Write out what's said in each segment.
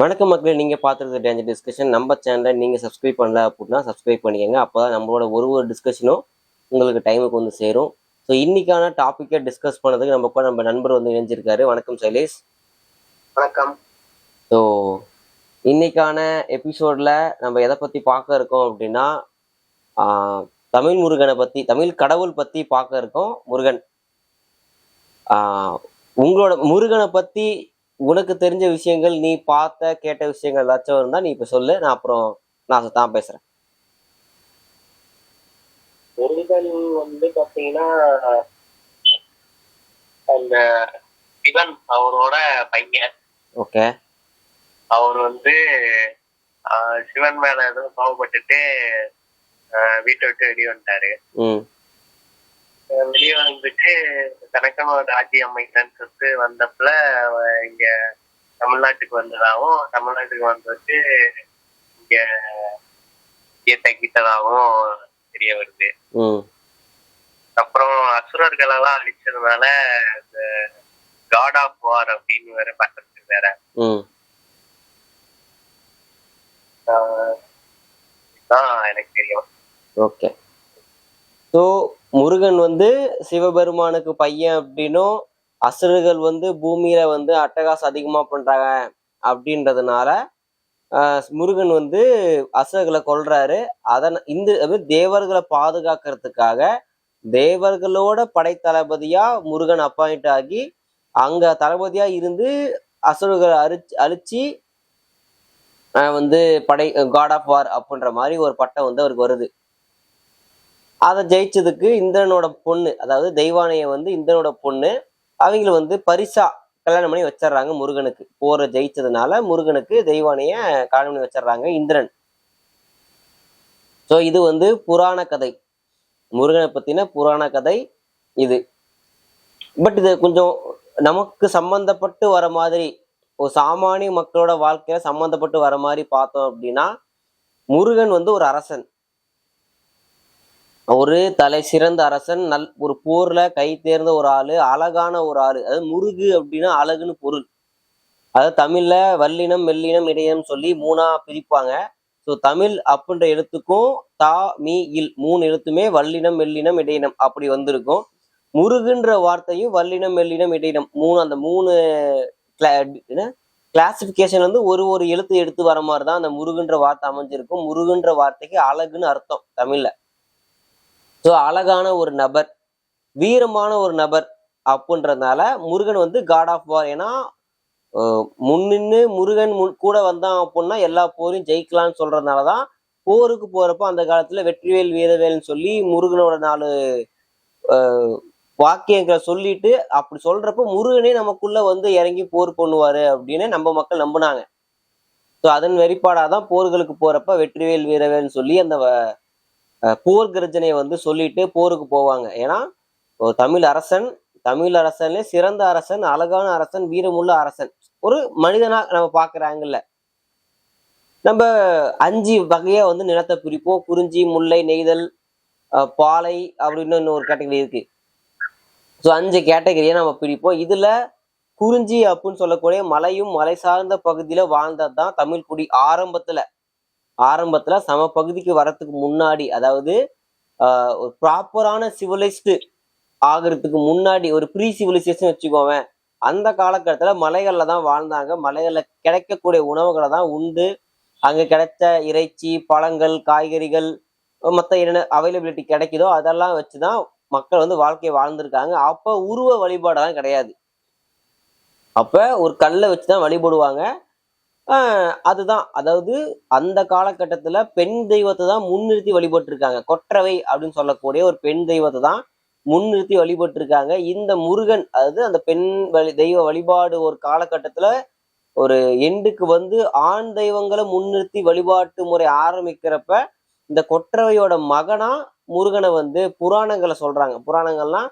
வணக்கம் மக்களே, நீங்க பார்த்துருக்க டேஞ்சர் டிஸ்கஷன் நம்ம சேனலை நீங்க சப்ஸ்கிரைப் பண்ணல அப்படின்னா சப்ஸ்கிரைப் பண்ணிக்கங்க. அப்பதான் நம்மளோட ஒரு டிஸ்கஷனும் உங்களுக்கு டைமுக்கு வந்து சேரும். ஸோ இன்னைக்கான டாப்பிக்கை டிஸ்கஸ் பண்ணதுக்கு நம்ம நண்பர் வந்து இணைஞ்சிருக்காரு. வணக்கம் சைலேஷ். வணக்கம். ஸோ இன்னைக்கான எபிசோட்ல நம்ம எதை பத்தி பார்க்க இருக்கோம் அப்படின்னா தமிழ் முருகனை பத்தி, தமிழ் கடவுள் பத்தி பார்க்க இருக்கோம். முருகன், உங்களோட முருகனை பத்தி உனக்கு தெரிஞ்ச விஷயங்கள், நீ பார்த்த கேட்ட விஷயங்கள் ஏதாச்சும் இருந்தா நீ இப்ப சொல்லு. நான் தான் பேசுறேன். முருகன் வந்து பாத்தீங்கன்னா அந்த சிவன் அவரோட பையன். ஓகே. அவர் வந்து சிவன் மேல ஏதோ கோவப்பட்டுட்டு வீட்டை விட்டு வெளியே வந்துட்டாரு. வெளியே வந்துட்டு தனக்குன்னு ஒரு ராஜ்யம் அமைக்கன்னு சொல்லிட்டு வந்தப்பல இங்க தமிழ்நாட்டுக்கு வந்ததாகவும், தமிழ்நாட்டுக்கு வந்துட்டு இங்க தங்கிட்டதாகவும் தெரிய வருது. அப்புறம் அசுரர்கள் எல்லாம் அழிச்சதுனால இந்த காட் ஆஃப் வார் அப்படின்னு வேற பண்றது வேற. எனக்கு தெரியும். ஓகே. ஸோ முருகன் வந்து சிவபெருமானுக்கு பையன் அப்படின்னும், அசுரர்கள் வந்து பூமியில வந்து அட்டகாசம் அதிகமா பண்றாங்க அப்படின்றதுனால முருகன் வந்து அசுரர்களை கொல்றாரு. இந்த தேவர்களை பாதுகாக்கிறதுக்காக தேவர்களோட படைத்தளபதியா முருகன் அப்பாயிண்ட் ஆகி அங்க தளபதியா இருந்து அசுரர்களை அழிச்சு வந்து காட் ஆஃப் வார் அப்படின்ற மாதிரி ஒரு பட்டம் வந்து அவருக்கு வருது. அதை ஜெயிச்சதுக்கு இந்திரனோட பொண்ணு, அதாவது தெய்வானைய வந்து இந்திரனோட பொண்ணு, அவங்கள வந்து பரிசா கல்யாணம் பண்ணி வச்சிடறாங்க முருகனுக்கு. போரை ஜெயிச்சதுனால முருகனுக்கு தெய்வானைய கல்யாணம் பண்ணி வச்சிடறாங்க இந்திரன். ஸோ இது வந்து புராண கதை, முருகனை பத்தின புராண கதை இது. பட் இது கொஞ்சம் நமக்கு சம்பந்தப்பட்டு வர மாதிரி, ஒரு சாமானிய மக்களோட வாழ்க்கையில சம்பந்தப்பட்டு வர மாதிரி பார்த்தோம் அப்படின்னா, முருகன் வந்து ஒரு அரசன், ஒரு தலை சிறந்த அரசன், ஒரு போர்ல கை தேர்ந்த ஒரு ஆளு, அழகான ஒரு ஆளு. அதாவது முருகு அப்படின்னா அழகுன்னு பொருள். அதாவது தமிழ்ல வல்லினம், மெல்லினம், இடையினம் சொல்லி 3ஆ பிரிப்பாங்க. ஸோ தமிழ் அப்படின்ற எழுத்துக்கும் தா மீ இல் 3 எழுத்துமே வல்லினம், மெல்லினம், இடையினம் அப்படி வந்திருக்கும். முருகுன்ற வார்த்தையும் வல்லினம், மெல்லினம், இடையினம் அந்த 3 கிளாசிபிகேஷன் வந்து ஒரு எழுத்து எடுத்து வர மாதிரி தான் அந்த முருகுன்ற வார்த்தை அமைஞ்சிருக்கும். முருகுன்ற வார்த்தைக்கு அழகுன்னு அர்த்தம் தமிழ்ல. ஸோ அழகான ஒரு நபர், வீரமான ஒரு நபர் அப்படின்றதுனால முருகன் வந்து காட் ஆஃப் வார். ஏன்னா முன்னின்னு முருகன் கூட வந்தான் அப்படின்னா எல்லா போரையும் ஜெயிக்கலாம்னு சொல்றதுனாலதான் போருக்கு போறப்ப அந்த காலத்துல வெற்றிவேல் வீரவேல்னு சொல்லி முருகனோட 4 வாக்கியங்களை சொல்லிட்டு அப்படி சொல்றப்ப முருகனே நமக்குள்ள வந்து இறங்கி போர் பண்ணுவாரு அப்படின்னு நம்ம மக்கள் நம்பினாங்க. ஸோ அதன் வெளிப்பாடாதான் போர்களுக்கு போறப்ப வெற்றிவேல் வீரவேல்னு சொல்லி அந்த போர் கர்ஜனையை வந்து சொல்லிட்டு போருக்கு போவாங்க. ஏன்னா தமிழ் அரசன்ல சிறந்த அரசன், அழகான அரசன், வீரமுள்ள அரசன், ஒரு மனிதனா நம்ம பாக்குற ஆங்கிள் நம்ம 5 வகையா வந்து நிலத்தை பிரிப்போம். குறிஞ்சி, முல்லை, நெய்தல், பாலை அப்படின்னு இன்னொரு கேட்டகரி இருக்கு. ஸோ 5 கேட்டகரியை நம்ம பிரிப்போம். இதுல குறிஞ்சி அப்படின்னு சொல்லக்கூடிய மலையும் மலை சார்ந்த பகுதியில வாழ்ந்ததுதான் தமிழ் குடி. ஆரம்பத்துல சம பகுதிக்கு வரத்துக்கு முன்னாடி, அதாவது ஒரு ப்ராப்பரான சிவிலைஸ்டு ஆகிறதுக்கு முன்னாடி, ஒரு ப்ரீ சிவிலைசேஷன் வச்சுக்கோவேன், அந்த காலகட்டத்துல மலைகள்ல தான் வாழ்ந்தாங்க. மலைகள்ல கிடைக்கக்கூடிய உணவுகளை தான் உண்டு, அங்க கிடைச்ச இறைச்சி, பழங்கள், காய்கறிகள், மற்ற என்ன அவைலபிலிட்டி கிடைக்குதோ அதெல்லாம் வச்சுதான் மக்கள் வந்து வாழ்க்கையை வாழ்ந்திருக்காங்க. அப்ப உருவ வழிபாடெல்லாம் கிடையாது. அப்ப ஒரு கல்லை வச்சுதான் வழிபடுவாங்க. அதுதான், அதாவது அந்த காலகட்டத்துல பெண் தெய்வத்தை தான் முன்னிறுத்தி வழிபட்டு இருக்காங்க. கொற்றவை அப்படின்னு சொல்லக்கூடிய ஒரு பெண் தெய்வத்தை தான் முன்னிறுத்தி வழிபட்டு இருக்காங்க. இந்த முருகன், அதாவது அந்த பெண் தெய்வ வழிபாடு ஒரு காலகட்டத்துல ஒரு எண்டுக்கு வந்து ஆண் தெய்வங்களை முன்னிறுத்தி வழிபாட்டு முறை ஆரம்பிக்கிறப்ப இந்த கொற்றவையோட மகனா முருகனை வந்து புராணங்களை சொல்றாங்க. புராணங்கள்லாம்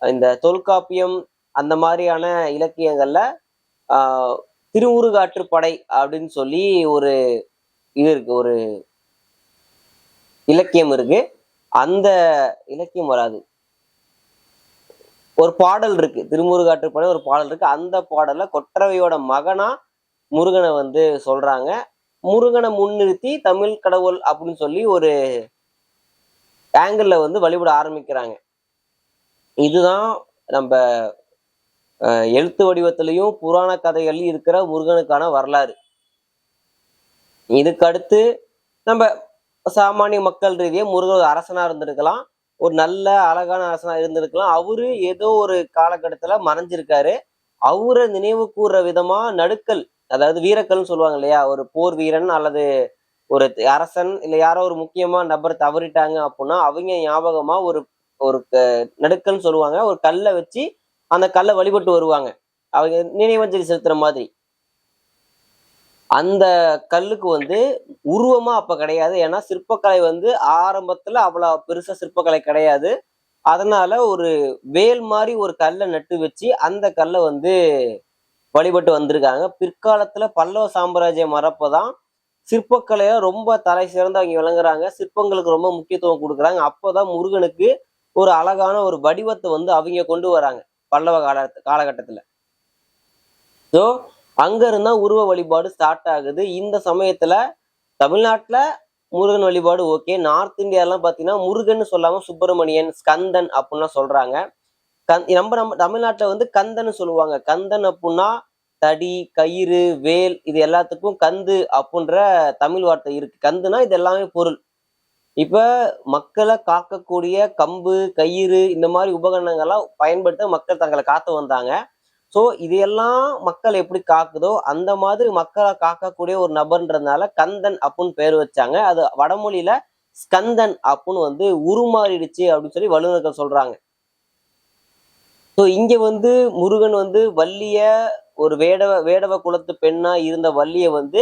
இந்த தொல்காப்பியம் அந்த மாதிரியான இலக்கியங்கள்ல திருமுருகாற்றுப்படை அப்படின்னு சொல்லி ஒரு இது இருக்கு, ஒரு இலக்கியம் இருக்கு. அந்த இலக்கியம் வராது, ஒரு பாடல் இருக்கு, திருமுருகாற்றுப்படை ஒரு பாடல் இருக்கு. அந்த பாடல்ல கொற்றவையோட மகனா முருகனை வந்து சொல்றாங்க. முருகனை முன்னிறுத்தி தமிழ் கடவுள் அப்படின்னு சொல்லி ஒரு ஆங்கிள் வந்து வழிபட ஆரம்பிக்கிறாங்க. இதுதான் நம்ம எழுத்து வடிவத்திலையும் புராண கதைகள்லயும் இருக்கிற முருகனுக்கான வரலாறு. இதுக்கு அடுத்து நம்ம சாமானிய மக்கள் ரீதியா முருகன் ஒரு அரசனா இருந்திருக்கலாம், ஒரு நல்ல அழகான அரசனா இருந்திருக்கலாம். அவரு ஏதோ ஒரு காலகட்டத்துல மறைஞ்சிருக்காரு. அவரை நினைவு கூற விதமா நடுக்கல், அதாவது வீரக்கல்னு சொல்லுவாங்க இல்லையா, ஒரு போர் வீரன் அல்லது ஒரு அரசன் இல்ல யாரோ ஒரு முக்கியமான நபர் தவறிட்டாங்க அப்படின்னா அவங்க ஞாபகமா ஒரு ஒரு நடுக்கல்னு சொல்லுவாங்க, ஒரு கல்லை வச்சு அந்த கல்லை வழிபட்டு வருவாங்க, அவங்க நினைவஞ்சலி செலுத்துற மாதிரி. அந்த கல்லுக்கு வந்து உருவமா அப்ப கிடையாது. ஏன்னா சிற்பக்கலை வந்து ஆரம்பத்துல அவ்வளவு பெருசா சிற்பக்கலை கிடையாது. அதனால ஒரு வேல் மாதிரி ஒரு கல்லை நட்டு வச்சு அந்த கல்லை வந்து வழிபட்டு வந்திருக்காங்க. பிற்காலத்துல பல்லவ சாம்ராஜ்யம் வரப்பதான் சிற்பக்கலைய ரொம்ப தலை சிறந்து அவங்க விளங்குறாங்க. சிற்பங்களுக்கு ரொம்ப முக்கியத்துவம் கொடுக்குறாங்க. அப்போதான் முருகனுக்கு ஒரு அழகான ஒரு வடிவத்தை வந்து அவங்க கொண்டு வராங்க பல்லவ காலகட்டத்துல. ஸோ அங்க இருந்தா உருவ வழிபாடு ஸ்டார்ட் ஆகுது. இந்த சமயத்துல தமிழ்நாட்டுல முருகன் வழிபாடு ஓகே. நார்த் இந்தியாலாம் பாத்தீங்கன்னா முருகன் சொல்லாம சுப்பிரமணியன், ஸ்கந்தன் அப்படின்லாம் சொல்றாங்க. நம்ம நம்ம தமிழ்நாட்டுல வந்து கந்தன்னு சொல்லுவாங்க. கந்தன் அப்படின்னா தடி, கயிறு, வேல், இது எல்லாத்துக்கும் கந்து அப்படின்ற தமிழ் வார்த்தை இருக்கு. கந்துனா இது எல்லாமே பொருள். இப்ப மக்களை காக்கக்கூடிய கம்பு, கயிறு இந்த மாதிரி உபகரணங்கள்லாம் பயன்படுத்த மக்கள் தங்களை காத்து வந்தாங்க. ஸோ இதையெல்லாம் மக்கள் எப்படி காக்குதோ அந்த மாதிரி மக்களை காக்கக்கூடிய ஒரு நபர்ன்றதுனால கந்தன் அப்படின்னு பேர் வச்சாங்க. அது வடமொழியில ஸ்கந்தன் அப்படின்னு வந்து உருமாறிடுச்சு அப்படின்னு சொல்லி வல்லுநர்கள் சொல்றாங்க. ஸோ இங்க வந்து முருகன் வந்து வள்ளிய ஒரு வேடவ குலத்து பெண்ணா இருந்த வள்ளிய வந்து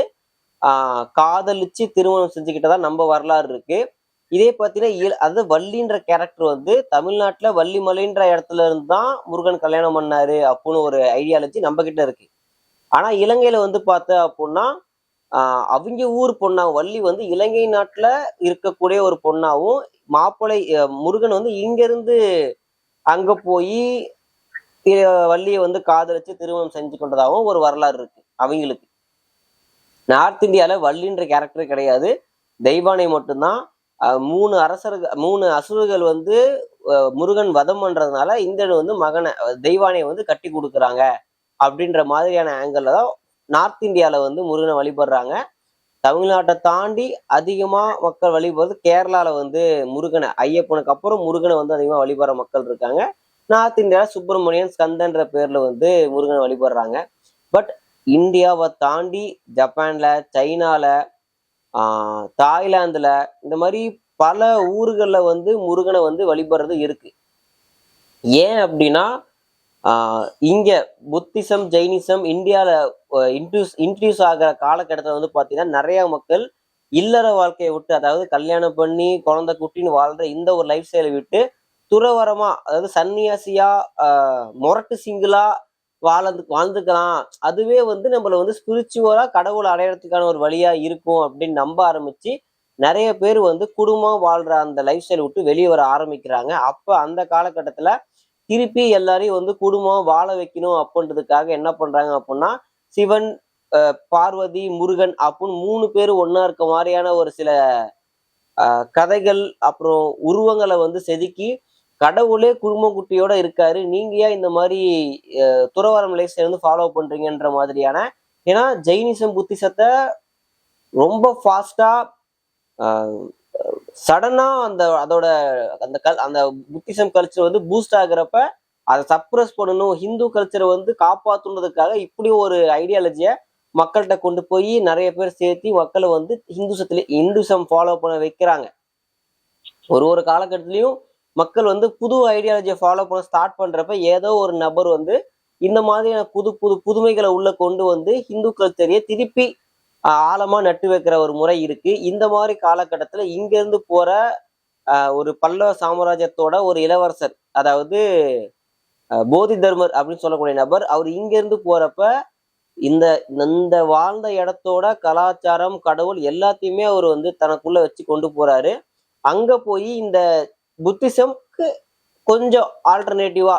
காதலிச்சு திருமணம் செஞ்சுக்கிட்டதா நம்ம வரலாறு இருக்கு. இதே பார்த்தீங்கன்னா அது வள்ளின்ற கேரக்டர் வந்து தமிழ்நாட்டுல வள்ளிமலைன்ற இடத்துல இருந்து தான் முருகன் கல்யாணம் பண்ணாரு அப்படின்னு ஒரு ஐடியாலஜி நம்ம கிட்ட இருக்கு. ஆனா இலங்கையில வந்து பார்த்த அப்படின்னா அவங்க ஊர் பொண்ணா வள்ளி வந்து இலங்கை நாட்டுல இருக்கக்கூடிய ஒரு பொண்ணாவும், மாப்பிள்ளை முருகன் வந்து இங்க இருந்து அங்க போய் வள்ளியை வந்து காதலிச்சு திருமணம் செஞ்சு கொண்டதாகவும் ஒரு வரலாறு இருக்கு அவங்களுக்கு. நார்த் இந்தியால வள்ளின்ற கேரக்டர் கிடையாது, தெய்வானை மட்டும்தான். 3 அசுரர்கள் வந்து முருகன் வதம் பண்றதுனால இந்திரன் வந்து மகனை தெய்வானையை வந்து கட்டி கொடுக்குறாங்க அப்படின்ற மாதிரியான ஆங்கிள் தான் நார்த் இந்தியால வந்து முருகனை வழிபடுறாங்க. தமிழ்நாட்டை தாண்டி அதிகமா மக்கள் வழிபடுறது கேரளால வந்து முருகனை, ஐயப்பனுக்கு அப்புறம் முருகனை வந்து அதிகமா வழிபடுற மக்கள் இருக்காங்க. நார்த் இந்தியால சுப்பிரமணியன், ஸ்கந்தன்ற பேர்ல வந்து முருகனை வழிபடுறாங்க. பட் இந்தியாவை தாண்டி ஜப்பான்ல, சைனால, தாய்லாந்துல இந்த மாதிரி பல ஊர்கள்ல வந்து முருகனை வந்து வழிபடுறது இருக்கு. ஏன் அப்படின்னா இங்க புத்திசம், ஜெயினிசம் இந்தியால இன்ட்ரடியூஸ் ஆகிற காலகட்டத்துல வந்து பாத்தீங்கன்னா நிறைய மக்கள் இல்லற வாழ்க்கையை விட்டு, அதாவது கல்யாணம் பண்ணி குழந்தை குட்டின்னு வாழ்ற இந்த ஒரு லைஃப் ஸ்டைலை விட்டு துறவரமா, அதாவது சன்னியாசியா மொரட்டு சிங்கிளா வாழ்ந்துக்கலாம், அதுவே வந்து நம்மள வந்து ஸ்பிரிச்சுவலா கடவுளை அடையறதுக்கான ஒரு வழியா இருக்கும் அப்படின்னு நம்ப ஆரம்பிச்சு நிறைய பேர் வந்து குடும்பம் வாழ்ற அந்த லைஃப் ஸ்டைல் விட்டு வெளியே வர ஆரம்பிக்கிறாங்க. அப்ப அந்த காலகட்டத்துல திருப்பி எல்லாரையும் வந்து குடும்பம் வாழ வைக்கணும் அப்படின்றதுக்காக என்ன பண்றாங்க அப்படின்னா சிவன், பார்வதி, முருகன் அப்படின்னு 3 பேரும் ஒன்னா இருக்க மாதிரியான ஒரு சில கதைகள் அப்புறம் உருவங்களை வந்து செதுக்கி கடவுளே குடும்ப குட்டியோட இருக்காரு, நீங்க ஏன் இந்த மாதிரி துறவரம் லைஃப் ஸ்டைல் வந்து ஃபாலோ பண்றீங்கன்ற மாதிரியான. ஏன்னா ஜெயினிசம் புத்திசத்தை ரொம்ப ஃபாஸ்டா சடனா அதோட அந்த புத்திசம் கல்ச்சர் வந்து பூஸ்ட் ஆகுறப்ப அதை சப்ரஸ் பண்ணணும், ஹிந்து கல்ச்சரை வந்து காப்பாத்துனதுக்காக இப்படி ஒரு ஐடியாலஜிய மக்கள்கிட்ட கொண்டு போய் நிறைய பேர் சேர்த்தி மக்களை வந்து இந்துசம் ஃபாலோ பண்ண வைக்கிறாங்க. ஒரு காலகட்டத்திலையும் மக்கள் வந்து புது ஐடியாலஜியை ஃபாலோ பண்ண ஸ்டார்ட் பண்றப்ப ஏதோ ஒரு நபர் வந்து இந்த மாதிரியான புதுமைகளை உள்ள கொண்டு வந்து ஹிந்து கல்ச்சரையே திருப்பி ஆழமா நட்டு வைக்கிற ஒரு முறை இருக்கு. இந்த மாதிரி காலகட்டத்துல இங்க இருந்து போற ஒரு பல்லவ சாம்ராஜ்யத்தோட ஒரு இளவரசர், அதாவது போதி தர்மர் அப்படின்னு சொல்லக்கூடிய நபர், அவர் இங்க இருந்து போறப்ப இந்த வாழ்ந்த இடத்தோட கலாச்சாரம், கடவுள் எல்லாத்தையுமே அவர் வந்து தனக்குள்ள வச்சு கொண்டு போறாரு. அங்க போய் இந்த புத்திசம்க்கு கொஞ்சம் ஆல்டர்னேட்டிவா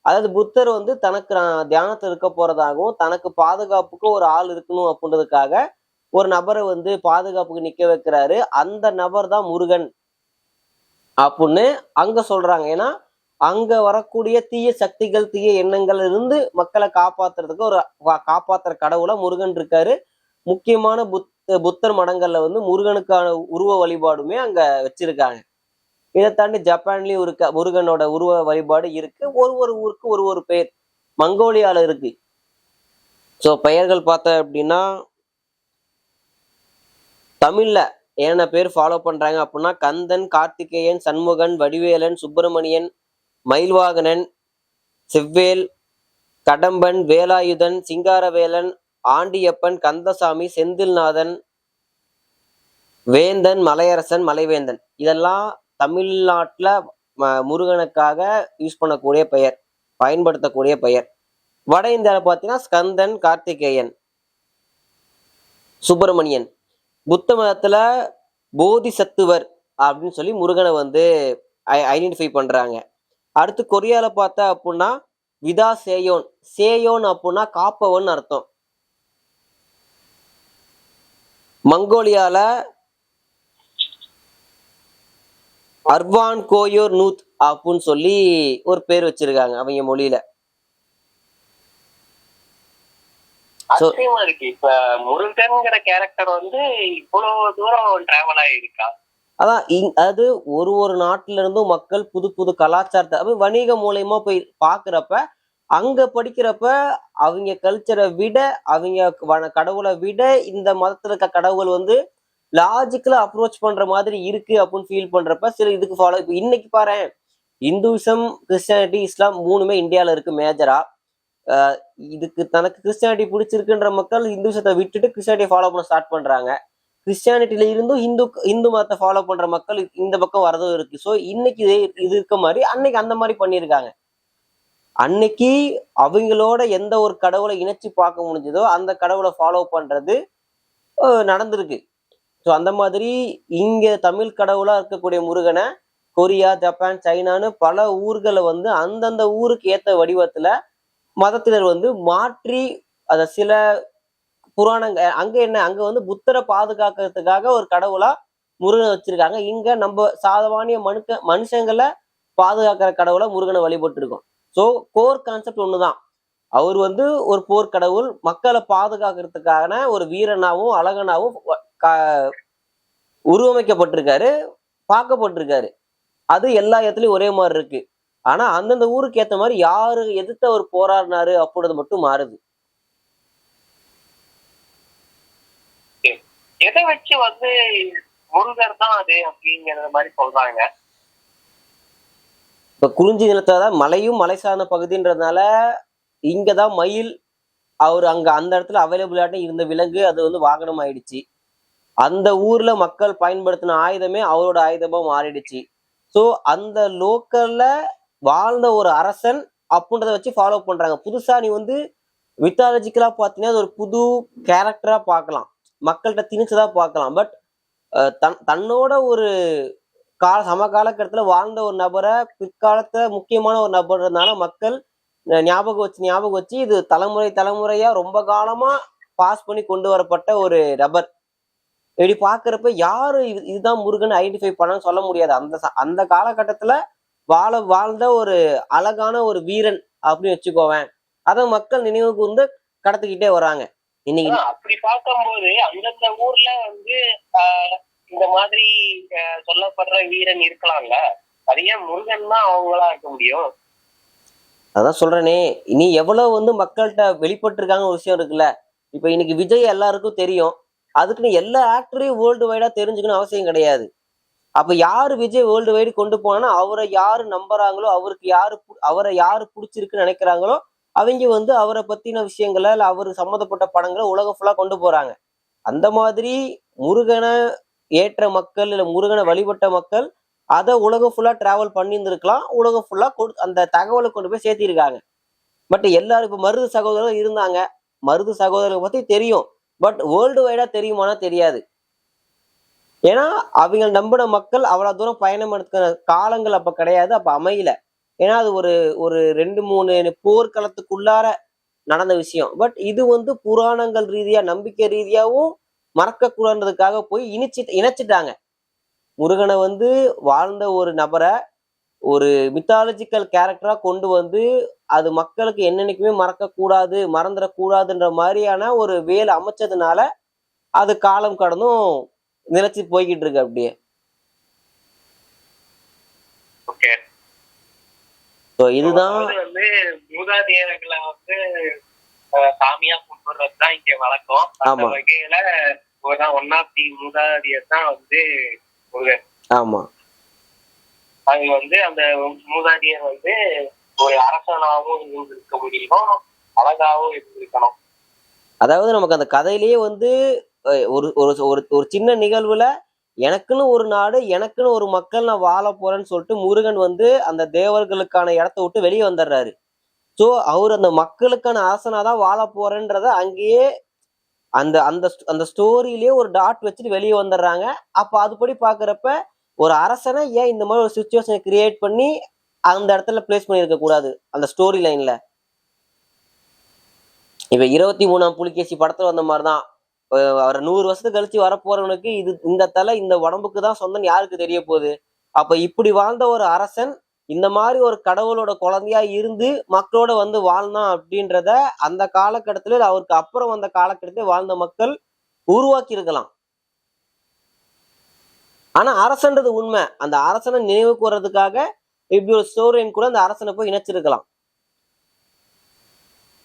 அதாவது புத்தர் வந்து தனக்கு நான் தியானத்துல இருக்க போறதாகவும் தனக்கு பாதுகாப்புக்கு ஒரு ஆள் இருக்கணும் அப்படின்றதுக்காக ஒரு நபரை வந்து பாதுகாப்புக்கு நிக்க வைக்கிறாரு. அந்த நபர் தான் முருகன் அப்படின்னு அங்க சொல்றாங்க. ஏன்னா அங்க வரக்கூடிய தீய சக்திகள் தீய எண்ணங்கள் இருந்து மக்களை காப்பாத்துறதுக்கு ஒரு காப்பாத்துற கடவுளா முருகன் இருக்காரு. முக்கியமான புத்தர் மடங்கள்ல வந்து முருகனுக்கான உருவ வழிபாடுமே அங்க வச்சிருக்காங்க. இதை தாண்டி ஜப்பான்லயும் இருக்க முருகனோட உருவ வழிபாடு இருக்கு. ஒரு ஒரு ஊருக்கு ஒரு ஒரு பெயர். மங்கோலியால இருக்கு. சோ பெயர்கள் பார்த்த அப்படின்னா தமிழ்ல என்ன பேர் ஃபாலோ பண்றாங்க அப்படின்னா கந்தன், கார்த்திகேயன், சண்முகன், வடிவேலன், சுப்பிரமணியன், மயில்வாகனன், செவ்வேல், கடம்பன், வேலாயுதன், சிங்காரவேலன், ஆண்டியப்பன், கந்தசாமி, செந்தில்நாதன், வேந்தன், மலையரசன், மலைவேந்தன். இதெல்லாம் தமிழ்நாட்டுல முருகனுக்காக யூஸ் பண்ணக்கூடிய பெயர், பயன்படுத்தக்கூடிய பெயர். வட இந்தியாவில பாத்தீங்கன்னா ஸ்கந்தன், கார்த்திகேயன், சுப்பிரமணியன். புத்த மதத்துல போதிசத்துவர் அப்படின்னு சொல்லி முருகனை வந்து ஐடென்டிஃபை பண்றாங்க. அடுத்து கொரியால பார்த்தா அப்படின்னா விதா சேயோன். சேயோன் அப்படின்னா காப்பவன் அர்த்தம். மங்கோலியால அர்வான் கோயோர் நூத் அப்படின்னு சொல்லி ஒரு பேர் வச்சிருக்காங்க அவங்க மொழியில. ஆச்சரியமா இருக்கு. இப்ப முருகன்ங்கிற கேரக்டர் வந்து இவ்வளவு தூரம் டிராவல் ஆயிருக்கா? அதான் அது ஒரு ஒரு நாட்டுல இருந்தும் மக்கள் புது புது கலாச்சாரத்தை வணிக மூலயமா போய் பாக்குறப்ப அங்க படிக்கிறப்ப அவங்க கல்ச்சரை விட அவங்க கடவுளை விட இந்த மதத்துல இருக்க கடவுள் வந்து லாஜிக்கலா அப்ரோச் பண்ற மாதிரி இருக்கு அப்படின்னு ஃபீல் பண்றப்ப சில இதுக்கு ஃபாலோ. இப்ப இன்னைக்கு பாரு, இந்துவிசம், கிறிஸ்டியானிட்டி, இஸ்லாம் மூணுமே இந்தியால இருக்கு மேஜரா. இதுக்கு தனக்கு கிறிஸ்டியானிட்டி பிடிச்சிருக்குன்ற மக்கள் இந்துவிசத்தை விட்டுட்டு கிறிஸ்டியானிட்டியை ஃபாலோ பண்ண ஸ்டார்ட் பண்றாங்க. கிறிஸ்டியானிட்டியில இருந்தும் இந்து மதத்தை ஃபாலோ பண்ற மக்கள் இந்த பக்கம் வரதும் இருக்கு. ஸோ இன்னைக்கு இது இருக்க மாதிரி அன்னைக்கு அந்த மாதிரி பண்ணியிருக்காங்க. அன்னைக்கு அவங்களோட எந்த ஒரு கடவுளை இணைச்சு பார்க்க முடிஞ்சதோ அந்த கடவுளை ஃபாலோ பண்றது நடந்திருக்கு. ஸோ அந்த மாதிரி இங்க தமிழ் கடவுளா இருக்கக்கூடிய முருகனை கொரியா, ஜப்பான், சைனான்னு பல ஊர்களை வந்து அந்தந்த ஊருக்கு ஏத்த வடிவத்துல மதத்தினர் வந்து மாற்றி அத சில புராணங்க அங்க வந்து புத்தரை பாதுகாக்கிறதுக்காக ஒரு கடவுளா முருகனை வச்சிருக்காங்க. இங்க நம்ம சாதவானிய மனுஷங்களை பாதுகாக்கிற கடவுளா முருகனை வழிபட்டு இருக்கோம். ஸோ கோர் கான்செப்ட் ஒண்ணுதான். அவர் வந்து ஒரு போர் கடவுள், மக்களை பாதுகாக்கிறதுக்கான ஒரு வீரனாவும் அழகனாவும் உருவமைக்கப்பட்டிருக்காரு, பார்க்கப்பட்டிருக்காரு. அது எல்லா இடத்துலயும் ஒரே மாதிரி இருக்கு. ஆனா அந்தந்த ஊருக்கு ஏத்த மாதிரி யாரு எதிர்த்து அவர் போராடினாரு அப்படின்றது மட்டும் மாறுது. எதை வச்சு வந்து முருகர் தான் அது அப்படிங்கிற மாதிரி சொல்றாங்க? இப்ப குறிஞ்சி நிலத்தான் மலையும் மலை சார்ந்த பகுதின்றதுனால இங்கதான் மயில் அவர் அங்க அந்த இடத்துல அவைலபிளாட்ட இருந்த விலங்கு அது வந்து வாகனம் ஆயிடுச்சு. அந்த ஊர்ல மக்கள் பயன்படுத்தின ஆயுதமே அவரோட ஆயுதமா மாறிடுச்சு. ஸோ அந்த லோக்கல்ல வாழ்ந்த ஒரு அரசன் அப்படின்றத வச்சு ஃபாலோ பண்றாங்க. புதுசா நீ வந்து மித்தாலஜிக்கலா பார்த்தீங்கன்னா அது ஒரு புது கேரக்டரா பார்க்கலாம், மக்கள்கிட்ட திணிச்சுதான் பார்க்கலாம். பட் தன்னோட ஒரு சமகாலக்கட்டத்துல வாழ்ந்த ஒரு நபரை பிற்காலத்துல முக்கியமான ஒரு நபர்னால மக்கள் ஞாபகம் வச்சு இது தலைமுறையா ரொம்ப காலமா பாஸ் பண்ணி கொண்டு வரப்பட்ட ஒரு நபர். இப்படி பாக்குறப்ப யாரு இதுதான் முருகன் ஐடென்டிஃபை பண்ணான்னு சொல்ல முடியாது. அந்த காலகட்டத்துல வாழ்ந்த ஒரு அழகான ஒரு வீரன் அப்படின்னு வச்சுக்கோவேன். அத மக்கள் நினைவுக்கு வந்து கடத்திக்கிட்டே வராங்க. இன்னைக்கு அப்படி பார்க்கும்போது அந்தந்த ஊர்ல வந்து இந்த மாதிரி சொல்லப்படுற வீரன் இருக்கலாம்ல, அது ஏன் முருகன் தான் அவங்களா இருக்க முடியும்? அதான் சொல்றேனே, இனி எவ்வளவு வந்து மக்கள்கிட்ட வெளிப்பட்டு இருக்காங்க ஒரு விஷயம் இருக்குல்ல. இப்ப இன்னைக்கு விஜய் எல்லாருக்கும் தெரியும், அதுக்குன்னு எல்லா ஆக்டரையும் வேர்ல்டு வைடா தெரிஞ்சுக்கணும் அவசியம் கிடையாது. அப்ப யாரு விஜய் வேர்ல்டு வைடு கொண்டு போனா அவரை யாரு நம்புறாங்களோ, அவரை யாரு பிடிச்சிருக்குன்னு நினைக்கிறாங்களோ அவங்க வந்து அவரை பத்தின விஷயங்களை இல்ல அவருக்கு சம்மந்தப்பட்ட படங்களை உலகம் ஃபுல்லா கொண்டு போறாங்க. அந்த மாதிரி முருகனை ஏற்ற மக்கள் இல்ல முருகனை வழிபட்ட மக்கள் அதை உலகம் ஃபுல்லா டிராவல் பண்ணியிருந்திருக்கலாம். உலகம் ஃபுல்லா அந்த தகவலை கொண்டு போய் சேர்த்திருக்காங்க. பட் எல்லாரும் இப்ப மருது சகோதரர்கள் இருந்தாங்க, மருது சகோதரர்கள் பத்தி தெரியும். பட் வேர்ல்டு வைடா தெரியுமானா தெரியாது. ஏன்னா அவங்க நம்பின மக்கள் அவ்வளவு தூரம் பயணம் எடுக்கிற காலங்கள் அப்ப கிடையாது, அப்ப அமையல. ஏன்னா அது ஒரு ஒரு 2-3 போர்க்களத்துக்குள்ளார நடந்த விஷயம். பட் இது வந்து புராணங்கள் ரீதியா, நம்பிக்கை ரீதியாவும் மறக்க கூடாதுன்றதுக்காக போய் இணைச்சிட்டாங்க. முருகனை வந்து வாழ்ந்த ஒரு நபரை ஒரு மித்தாலஜிக்கல் கேரக்டரா கொண்டு வந்து அது மக்களுக்கு என்னன்னைக்குமே மறக்க கூடாது, மறந்துடக்கூடாதுன்ற மாதிரியான ஒரு வேலை அமைச்சதுனால அது காலம் கடந்தும் நிலைச்சு போய்கிட்டு இருக்கு அப்படியே. ஓகே. இதுதான் வந்து மூதாதையர்களை வந்து சாமியா கும்பிடுறதுதான் இங்க வழக்கம். அந்த வகையில ஒன் ஆஃப் தி மூதாதையர் தான் வந்து முருகன். ஆமா, அது வந்து அந்த மூதாதையர் வந்து ஒரு அரசனாகவும் இருந்திருக்க முடியும், அழகாவும் இருந்திருக்கணும். அதாவது நமக்கு அந்த கதையிலேயே வந்து ஒரு ஒரு சின்ன நிகழ்வுல எனக்குன்னு ஒரு நாடு, எனக்குன்னு ஒரு மக்கள், நான் வாழ போறேன்னு சொல்லிட்டு முருகன் வந்து அந்த தேவர்களுக்கான இடத்த விட்டு வெளியே வந்துடுறாரு. சோ அவர் அந்த மக்களுக்கான அரசனாதான் வாழ போறேன்றத அங்கேயே அந்த அந்த அந்த ஸ்டோரியிலேயே ஒரு டாட் வச்சுட்டு வெளியே வந்துடுறாங்க. அப்ப அதுபடி பாக்குறப்ப ஒரு அரசனை ஏன் இந்த மாதிரி ஒரு சுச்சுவேஷனை கிரியேட் பண்ணி அந்த இடத்துல பிளேஸ் பண்ணிருக்க கூடாது அந்த ஸ்டோரி லைன்ல? இப்ப 23ஆம் புலிகேசி படத்துல வந்த மாதிரிதான் அவர் 100 வருஷத்துக்கு கழிச்சு வரப்போறவனுக்கு இது இந்த தலை இந்த உடம்புக்கு தான் சொந்தம் யாருக்கு தெரிய போகுது? அப்ப இப்படி வாழ்ந்த ஒரு அரசன் இந்த மாதிரி ஒரு கடவுளோட குழந்தையா இருந்து மக்களோட வந்து வாழ்ந்தான் அப்படின்றத அந்த காலகட்டத்துல அவருக்கு அப்புறம் வந்த காலகட்டத்தில் வாழ்ந்த மக்கள் உருவாக்கி இருக்கலாம். ஆனா அரசன்றது உண்மை. அந்த அரசனை நினைவு கூறதுக்காக இப்படி ஒரு ஸ்டோரியின் கூட அந்த அரசனை போய் இணைச்சிருக்கலாம்.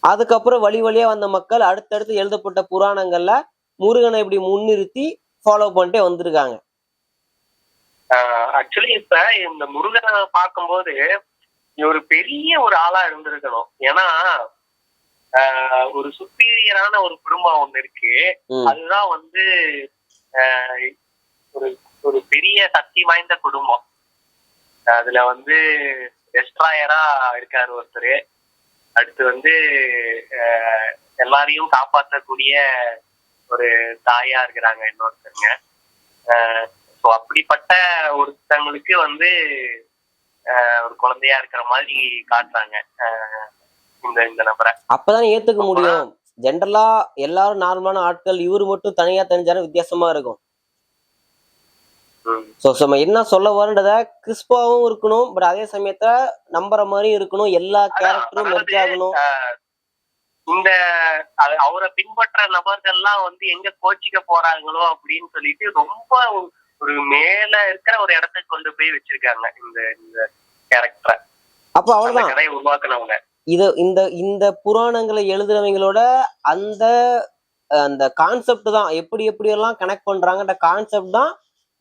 அதுக்கப்புறம் வழி வழியா வந்த மக்கள் அடுத்தடுத்து எழுதப்பட்ட புராணங்கள்ல முருகனை இப்படி முன்னிறுத்தி ஃபாலோ பண்ணிட்டே வந்திருக்காங்க. ஆக்சுவலி இப்ப இந்த முருகனை பார்க்கும்போது ஒரு பெரிய ஒரு ஆளா இருந்திருக்கணும். ஏன்னா ஒரு சுப்பீரியரான ஒரு குடும்பம் ஒண்ணு இருக்கு. அதுதான் வந்து ஒரு ஒரு பெரிய சக்தி வாய்ந்த குடும்பம். அதுல வந்து டெஸ்ட்ராயரா இருக்காரு ஒருத்தர். அடுத்து வந்து எல்லாரையும் காப்பாற்றக்கூடிய ஒரு தாயா இருக்கிறாங்க இன்னொருத்தருங்க. ஸோ அப்படிப்பட்ட ஒருத்தங்களுக்கு வந்து ஒரு குழந்தையா இருக்கிற மாதிரி காட்டுறாங்க இந்த நபரை. அப்பதான் ஏத்துக்க முடியும். ஜென்ரலா எல்லாரும் நார்மலான ஆட்கள், இவரு மட்டும் தனியா தெரிஞ்சாலும் வித்தியாசமா இருக்கும். என்ன சொல்ல வரன்றத கிறிஸ்பாவும் இருக்கணும், பட் அதே சமயத்துல நம்புற மாதிரியும் இருக்கணும். எல்லா கேரக்டரும் மெர்ஜ் ஆகணும். இந்த அவரை பின்பற்ற நபர்கள்லாம் வந்து எங்க கோச்சிக்க போறாங்களோ அப்படின்னு சொல்லிட்டு ரொம்ப ஒரு மேல இருக்கிற ஒரு இடத்துக்கு கொண்டு போய் வச்சிருக்காங்க இந்த கேரக்டரை. அப்ப அவ்வளவுதான் கதையை உருவாக்குனவங்க. இந்த புராணங்களை எழுதுறவங்களோட அந்த அந்த கான்செப்ட் தான் எப்படி எல்லாம் கனெக்ட் பண்றாங்கன்ற கான்செப்ட் தான்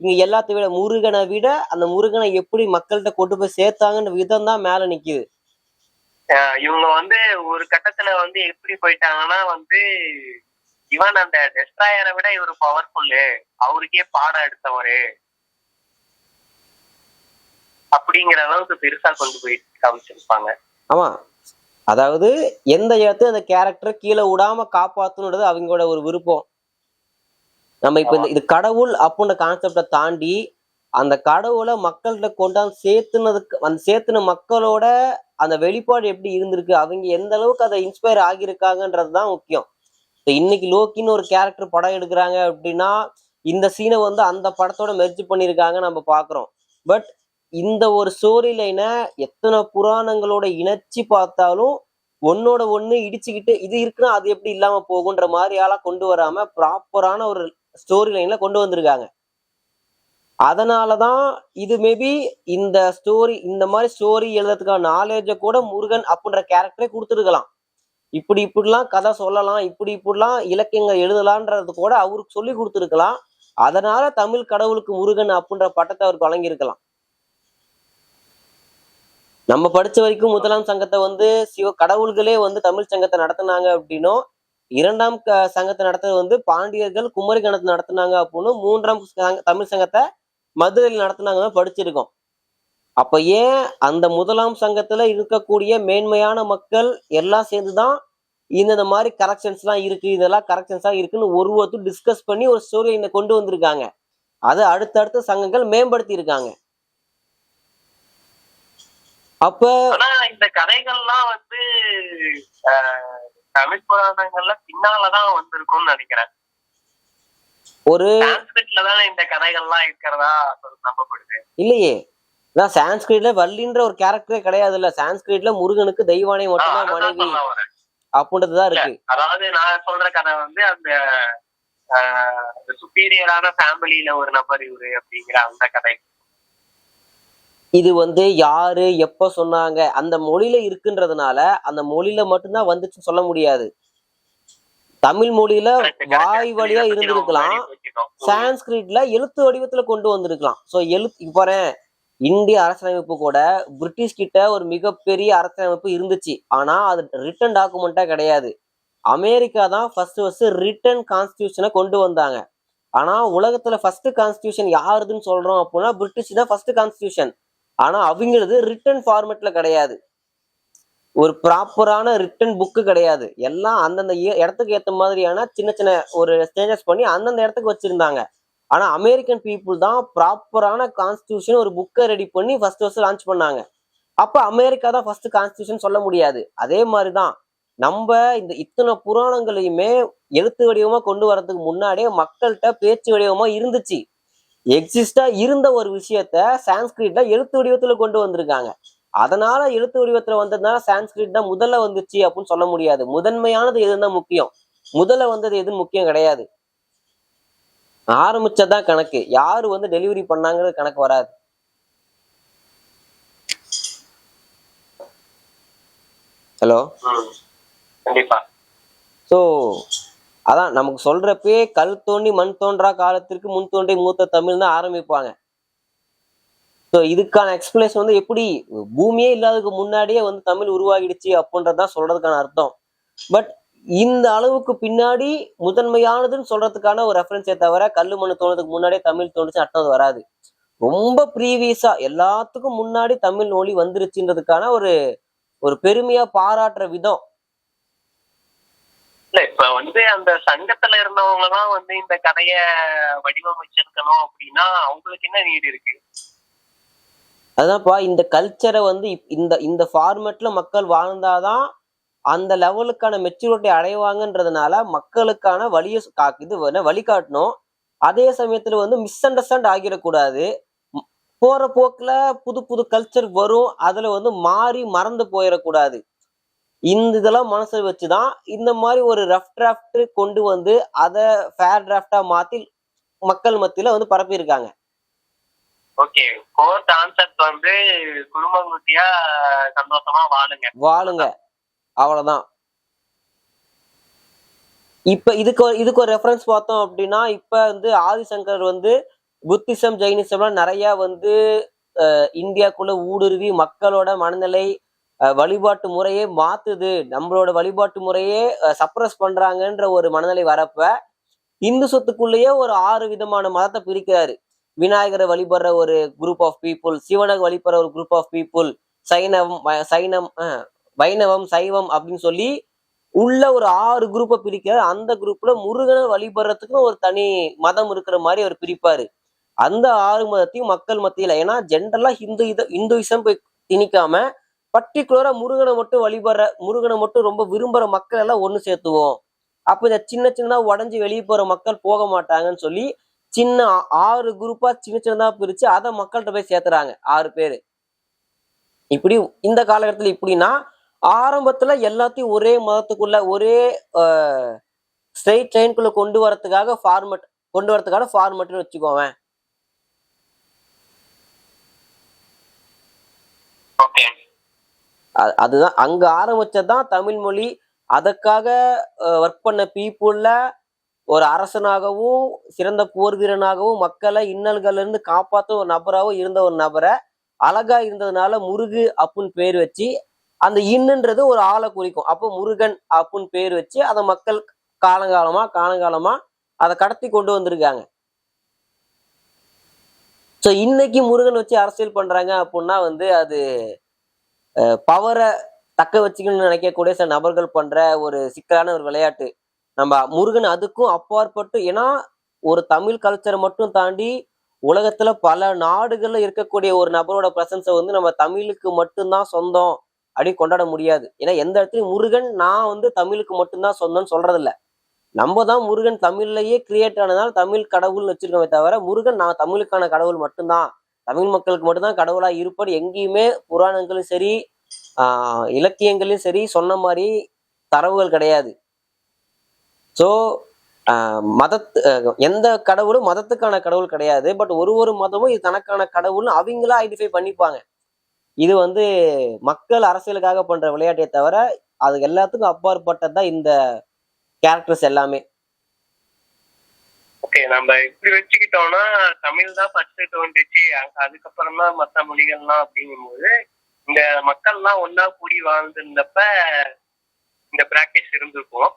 இங்க எல்லாத்தை விட முருகனை விட அந்த முருகனை எப்படி மக்கள்கிட்ட கொண்டு போய் சேர்த்தாங்கன்ற விதம் தான் மேல நிக்குது. இவங்க வந்து ஒரு கட்டத்துல வந்து எப்படி போயிட்டாங்கன்னா வந்து இவன் அந்த டெஸ்ட்ராயரை விட இவரு பவர்ஃபுல்லு, அவருக்கே பாடம் எடுத்தவரு அப்படிங்கிற அளவுக்கு பெருசா கொண்டு போய் காமிச்சிருப்பாங்க. ஆமா, அதாவது எந்த இடத்துல அந்த கேரக்டரை கீழே விடாம காப்பாத்தணுன்றது அவங்களோட ஒரு விருப்பம். நம்ம இப்ப இது கடவுள் அப்படின்ற கான்செப்டை தாண்டி அந்த கடவுளை மக்கள்கிட்ட கொண்டாந்து சேர்த்துன மக்களோட அந்த வெளிப்பாடு எப்படி இருந்திருக்கு, அவங்க எந்த அளவுக்கு அதை இன்ஸ்பயர் ஆகியிருக்காங்கன்றதுதான் முக்கியம். இன்னைக்கு லோக்கின்னு ஒரு கேரக்டர் படம் எடுக்கிறாங்க அப்படின்னா இந்த சீனை வந்து அந்த படத்தோட மெர்ஜ் பண்ணியிருக்காங்க நம்ம பாக்குறோம். பட் இந்த ஒரு ஸ்டோரி லைனை எத்தனை புராணங்களோட இணைச்சி பார்த்தாலும் ஒன்னோட ஒண்ணு இடிச்சுக்கிட்டு இது இருக்குன்னா அது எப்படி இல்லாம போகுன்ற மாதிரியால கொண்டு வராம ப்ராப்பரான ஒரு ஸ்டோரி லைன்ல கொண்டு வந்திருக்காங்க. அதனாலதான் இது மேபி இந்த ஸ்டோரி இந்த மாதிரி ஸ்டோரி எழுதுறதுக்கான நாலேஜை கூட முருகன் அப்படின்ற கேரக்டரே கொடுத்துருக்கலாம். இப்படிலாம் கதை சொல்லலாம், இப்படிலாம் இலக்கியங்கள் எழுதலான்றது கூட அவருக்கு சொல்லி கொடுத்துருக்கலாம். அதனால தமிழ் கடவுளுக்கு முருகன் அப்படின்ற பட்டத்தை அவருக்கு வழங்கியிருக்கலாம். நம்ம படிச்ச வரைக்கும் முதலாம் சங்கத்தை வந்து கடவுள்களே வந்து தமிழ் சங்கத்தை நடத்தினாங்க அப்படின்னும், 2ஆம் சங்கத்தை நடத்துறது வந்து பாண்டியர்கள் குமரி கணத்தை நடத்தினாங்க அப்படின்னு, 3ஆம் தமிழ் சங்கத்தை மதுரையில் நடத்தினாங்க படிச்சிருக்கோம். அப்ப ஏன் அந்த முதலாம் சங்கத்துல இருக்கக்கூடிய மேன்மையான மக்கள் எல்லாம் சேர்ந்துதான் இந்த மாதிரி கரெக்ஷன்ஸ் எல்லாம் இருக்கு, இதெல்லாம் கரெக்ஷன்ஸா இருக்குன்னு ஒருத்தர் டிஸ்கஸ் பண்ணி ஒரு ஸ்டோரி கொண்டு வந்திருக்காங்க. அதை அடுத்தடுத்த சங்கங்கள் மேம்படுத்தி இருக்காங்க. அப்ப ஆனா இந்த கதைகள்லாம் வந்து தமிழ் புராணங்கள்ல பின்னாலதான் வந்திருக்கும்னு நினைக்கிறேன். ஒரு சான்ஸ்கிரிட்ல தானே இந்த கதைகள்லாம் இருக்கிறதா நம்பப்படுது. இல்லையே, நான் சான்ஸ்கிரிட்ல வள்ளின்ற ஒரு கேரக்டரே கிடையாது. இல்ல சான்ஸ்கிரிட்ல முருகனுக்கு தெய்வானை மட்டும்தான் அதான் மனைவி சொல்ல வரேன். அப்படின்றதுதான் இருக்கு. அதாவது நான் சொல்ற கதை வந்து அந்த சுப்பீரியரான ஃபேமிலியில ஒரு நபர் இவரு அப்படிங்கிற அந்த கதை. இது வந்து யாரு எப்ப சொன்னாங்க அந்த மொழியில இருக்குன்றதுனால அந்த மொழியில மட்டும்தான் வந்துச்சுன்னு சொல்ல முடியாது. தமிழ் மொழியில வாய் வழியா இருந்திருக்கலாம், சான்ஸ்கிரிட்ல எழுத்து வடிவத்துல கொண்டு வந்திருக்கலாம். சோ இப்ப பாரேன், இந்திய அரசியலமைப்பு கூட பிரிட்டிஷ் கிட்ட ஒரு மிகப்பெரிய அரசியலமைப்பு இருந்துச்சு. ஆனா அது ரிட்டன் டாக்குமெண்டா கிடையாது. அமெரிக்கா தான் ஃபர்ஸ்ட் ரிட்டன் கான்ஸ்டியூஷனை கொண்டு வந்தாங்க. ஆனா உலகத்துல ஃபர்ஸ்ட் கான்ஸ்டியூஷன் யாருதுன்னு சொல்றோம் அப்படின்னா பிரிட்டிஷ் தான் ஃபர்ஸ்ட் கான்ஸ்டியூஷன். ஆனா அவங்களது ரிட்டன் ஃபார்மேட்ல கிடையாது, ஒரு ப்ராப்பரான ரிட்டன் புக்கு கிடையாது. எல்லாம் அந்தந்த இடத்துக்கு ஏற்ற மாதிரியான சின்ன சின்ன ஒரு சேஞ்சஸ் பண்ணி அந்தந்த இடத்துக்கு வச்சிருந்தாங்க. ஆனா அமெரிக்கன் பீப்புள் தான் ப்ராப்பரான கான்ஸ்டியூஷன் ஒரு புக்கை ரெடி பண்ணி ஃபர்ஸ்ட் லான்ச் பண்ணாங்க. அப்ப அமெரிக்கா தான் ஃபர்ஸ்ட் கான்ஸ்டியூஷன் சொல்ல முடியாது. அதே மாதிரிதான் நம்ம இந்த இத்தனை புராணங்களையுமே எழுத்து வடிவமா கொண்டு வரதுக்கு முன்னாடியே மக்கள்கிட்ட பேச்சு வடிவமா இருந்துச்சு. எக்ஸிஸ்டா இருந்த ஒரு விஷயத்த சான்ஸ்கிரிட்ல எழுத்து வடிவத்துல கொண்டு வந்திருக்காங்க. அதனால எழுத்து வடிவத்துல வந்ததுனால சான்ஸ்கிரிட் தான் முதல்ல வந்துச்சு அப்படின்னு சொல்ல முடியாது. முதன்மையானது எதுதான் முக்கியம், முதல்ல வந்தது எதுவும் முக்கியம் கிடையாது. ஆரம்பிச்சதான் கணக்கு, யாரு வந்து டெலிவரி பண்ணாங்கிறது கணக்கு வராது. ஹலோ, கண்டிப்பா. சோ அதான் நமக்கு சொல்றப்பே கல் தோண்டி மண் தோன்றா காலத்திற்கு முன் தோன்றி மூத்த தமிழ் தான் ஆரம்பிப்பாங்க. ஸோ இதுக்கான எக்ஸ்பிளேஷன் வந்து எப்படி பூமியே இல்லாததுக்கு முன்னாடியே வந்து தமிழ் உருவாகிடுச்சு அப்படின்றதான் சொல்றதுக்கான அர்த்தம். பட் இந்த அளவுக்கு பின்னாடி முதன்மையானதுன்னு சொல்றதுக்கான ஒரு ரெஃபரன்ஸே தவிர கல்லு மண்ணு தோணுறதுக்கு முன்னாடியே தமிழ் தோணுச்சு அர்த்தம் அது வராது. ரொம்ப ப்ரீவியஸா எல்லாத்துக்கும் முன்னாடி தமிழ் மொழி வந்துருச்சுன்றதுக்கான ஒரு ஒரு பெருமையா பாராட்டுற விதம். இல்ல இப்ப வந்து அந்த சங்கத்துல இருந்தவங்க எல்லாம் வந்து இந்த கதைய வடிவமைச்சிருக்கணும் அப்படின்னா அவங்களுக்கு என்ன நீடு இருக்கு? அதான்ப்பா, இந்த கல்ச்சரை வந்து இந்த இந்த ஃபார்மேட்ல மக்கள் வாழ்ந்தாதான் அந்த லெவலுக்கான மெச்சூரிட்டி அடைவாங்கன்றதுனால மக்களுக்கான வழியை இது வழிகாட்டணும். அதே சமயத்துல வந்து மிஸ் அண்டர்ஸ்டாண்ட் ஆகிடக்கூடாது. போற போக்குல புது புது கல்ச்சர் வரும், அதுல வந்து மாறி மறந்து போயிடக்கூடாது. இந்த இதெல்லாம் மனசுல வச்சுதான் இந்த மாதிரி ஒரு ரஃப் டிராஃப்ட் கொண்டு வந்து அதை ஃபேர் டிராஃப்டா மாத்தி மக்கள் மத்தியில வந்து பரப்பியிருக்காங்க. ஓகே, கோர் கான்செப்ட் வந்து குடும்பம் குட்டியா சந்தோஷமா வாழுங்க, அவ்வளவுதான். இப்ப இதுக்கு ஒரு ரெஃபரன்ஸ் பார்த்தோம் அப்படின்னா, இப்ப வந்து ஆதிசங்கர் வந்து புத்திசம் ஜெயினிசம்லாம் நிறைய வந்து இந்தியாக்குள்ள ஊடுருவி மக்களோட மனநிலை வழிபாட்டு முறையே மாத்துது, நம்மளோட வழிபாட்டு முறையே சப்ரஸ் பண்றாங்கன்ற ஒரு மனநிலை வரப்ப இந்து சொத்துக்குள்ளேயே ஒரு 6 விதமான மதத்தை பிரிக்கிறாரு. விநாயகரை வழிபடுற ஒரு குரூப் ஆஃப் பீப்புள், சிவனை வழிபடுற ஒரு குரூப் ஆஃப் பீப்புள், வைணவம் சைவம் அப்படின்னு சொல்லி உள்ள ஒரு 6 குரூப்பை பிரிக்கிறார். அந்த குரூப்ல முருகனை வழிபடுறதுக்குன்னு ஒரு தனி மதம் இருக்கிற மாதிரி அவர் பிரிப்பாரு. அந்த 6 மதத்தையும் மக்கள் மத்தியில, ஏன்னா ஜென்ரலா இந்துயிசம் போய் திணிக்காம பர்டிகுலரா முருகனை மட்டும் ரொம்ப விரும்புற மக்கள் எல்லாம் ஒண்ணு சேர்த்துவோம். அப்ப இத சின்ன சின்னதா உடஞ்சு வெளியே போற மக்கள் போக மாட்டாங்கன்னு சொல்லி சின்ன 6 குரூப்பா சின்னதா பிரிச்சு அதை மக்கள்கிட்ட போய் சேர்த்துறாங்க 6 பேரு. இப்படி இந்த காலகட்டத்துல இப்படின்னா ஆரம்பத்துல எல்லாத்தையும் ஒரே மதத்துக்குள்ள ஒரே ஸ்ட்ரெயிட் லைனுக்குள்ள கொண்டு வரதுக்கான ஃபார்மட்னு வச்சுக்கோவேன். அதுதான் அங்க ஆரம்பிச்சதுதான் தமிழ் மொழி. அதற்காக ஒர்க் பண்ண பீப்புள்ல ஒரு அரசனாகவும் சிறந்த போர் வீரனாகவும் மக்களை இன்னல்கள்ல இருந்து காப்பாற்ற ஒரு நபராகவும் இருந்த ஒரு நபரை அழகா இருந்ததுனால முருகு அப்படின்னு பேர் வச்சு, அந்த இன்னுன்றது ஒரு ஆளை குறிக்கும். அப்போ முருகன் அப்படின்னு பேர் வச்சு அதை மக்கள் காலங்காலமா அதை கடத்தி கொண்டு வந்திருக்காங்க. ஸோ இன்னைக்கு முருகன் வச்சு அரசியல் பண்றாங்க அப்படின்னா வந்து அது பவரை தக்க வச்சுக்கணும்னு நினைக்கக்கூடிய சில நபர்கள் பண்ற ஒரு சிக்கலான ஒரு விளையாட்டு. நம்ம முருகன் அதுக்கும் அப்பாற்பட்டு, ஏன்னா ஒரு தமிழ் கல்ச்சரை மட்டும் தாண்டி உலகத்துல பல நாடுகள்ல இருக்கக்கூடிய ஒரு நபரோட பிரசன்ஸை வந்து நம்ம தமிழுக்கு மட்டும்தான் சொந்தம் அப்படின்னு கொண்டாட முடியாது. ஏன்னா எந்த இடத்துலயும் முருகன் நான் வந்து தமிழுக்கு மட்டும்தான் சொந்தம்னு சொல்றது இல்ல. நம்ம தான் முருகன் தமிழ்லயே கிரியேட் ஆனதால் தமிழ் கடவுள்னு வச்சிருக்கோமே தவிர முருகன் நான் தமிழுக்கான கடவுள் மட்டும்தான், தமிழ் மக்களுக்கு மட்டும்தான் கடவுளா இருப்பார் எங்கேயுமே புராணங்களும் சரி இலக்கியங்களையும் சரி சொன்ன மாதிரி தரவுகள் கிடையாது. ஸோ எந்த கடவுளும் மதத்துக்கான கடவுள் கிடையாது. பட் ஒரு மதமும் இது தனக்கான கடவுள்னு அவங்களா ஐடென்டிஃபை பண்ணிப்பாங்க. இது வந்து மக்கள் அரசியலுக்காக பண்ற விளையாட்டை தவிர அது எல்லாத்துக்கும் அப்பாற்பட்டதுதான் இந்த கேரக்டர்ஸ் எல்லாமே. ஓகே, நம்ம இப்படி வச்சுக்கிட்டோம்னா தமிழ் தான் ஃபர்ஸ்ட் தோன்றுச்சு, அதுக்கப்புறம் தான் மற்ற மொழிகள்லாம் அப்படிங்கும்போது இந்த மக்கள்லாம் ஒன்னா கூடி வாழ்ந்திருந்தப்ப இந்த பிராக்டிஸ் இருந்திருக்கும்.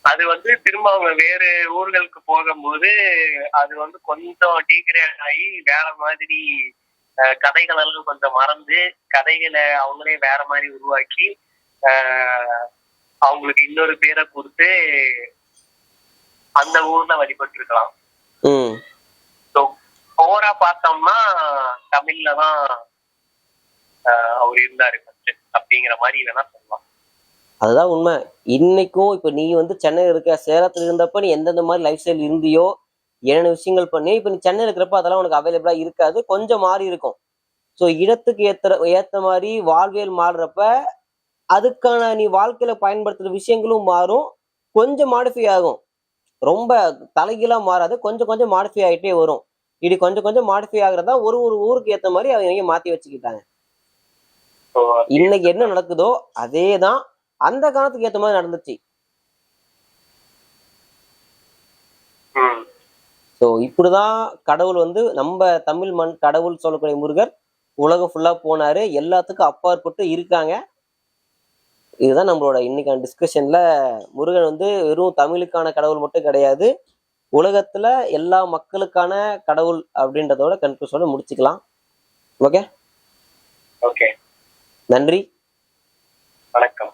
அது வந்து திரும்ப அவங்க வேறு ஊர்களுக்கு போகும்போது அது வந்து கொஞ்சம் டீக்ரேட் ஆகி வேற மாதிரி கதைகள் எல்லாம் கொஞ்சம் மறந்து கதைகளை அவங்களே வேற மாதிரி உருவாக்கி அவங்களுக்கு இன்னொரு பேரை கொடுத்து அந்த ஊர்ல வழிபட்டு இருக்கலாம். ஓவரா பார்த்தோம்னா தமிழ்ல தான் அவர் இருந்தாரு அப்படிங்கிற மாதிரி வேணா சொல்லலாம். அதுதான் உண்மை. இன்னைக்கும் இப்ப நீ வந்து சென்னையில் இருக்க, சேலத்துல இருந்தப்ப நீ எந்தெந்த மாதிரி லைஃப் ஸ்டைல் இருந்தியோ என்னென்ன விஷயங்கள் பண்ணி இப்ப நீ சென்னையில் இருக்கிறப்ப அதெல்லாம் உனக்கு அவைலபிளா இருக்காது, கொஞ்சம் மாறி இருக்கும். ஸோ இடத்துக்கு ஏத்த மாதிரி வாழ்வியல் மாறுறப்ப அதுக்கான நீ வாழ்க்கையில பயன்படுத்துற விஷயங்களும் மாறும், கொஞ்சம் மாடிஃபை ஆகும். ரொம்ப தலைகீழா மாறாது, கொஞ்சம் கொஞ்சம் மாடிஃபை ஆகிட்டே வரும். இப்படி கொஞ்சம் கொஞ்சம் மாடிஃபை ஆகுறதா ஒரு ஊருக்கு ஏத்த மாதிரி அவங்க மாத்தி வச்சுக்கிட்டாங்க. இன்னைக்கு என்ன நடக்குதோ அதேதான் அந்த காலத்துக்கு ஏத்த மாதிரி நடந்துச்சு. ஸோ இப்படிதான் கடவுள் வந்து நம்ம தமிழ் மண் கடவுள் சொல்லக்கூடிய முருகர் உலகம் ஃபுல்லா போனாரு, எல்லாத்துக்கும் அப்பாற்பட்டு இருக்காங்க. இதுதான் நம்மளோட இன்னைக்கான டிஸ்கஷன்ல. முருகன் வந்து வெறும் தமிழுக்கான கடவுள் மட்டும் கிடையாது, உலகத்துல எல்லா மக்களுக்கான கடவுள் அப்படின்றதோட கன்க்ளூஷனோட முடிச்சுக்கலாம். ஓகே, ஓகே, நன்றி, வணக்கம்.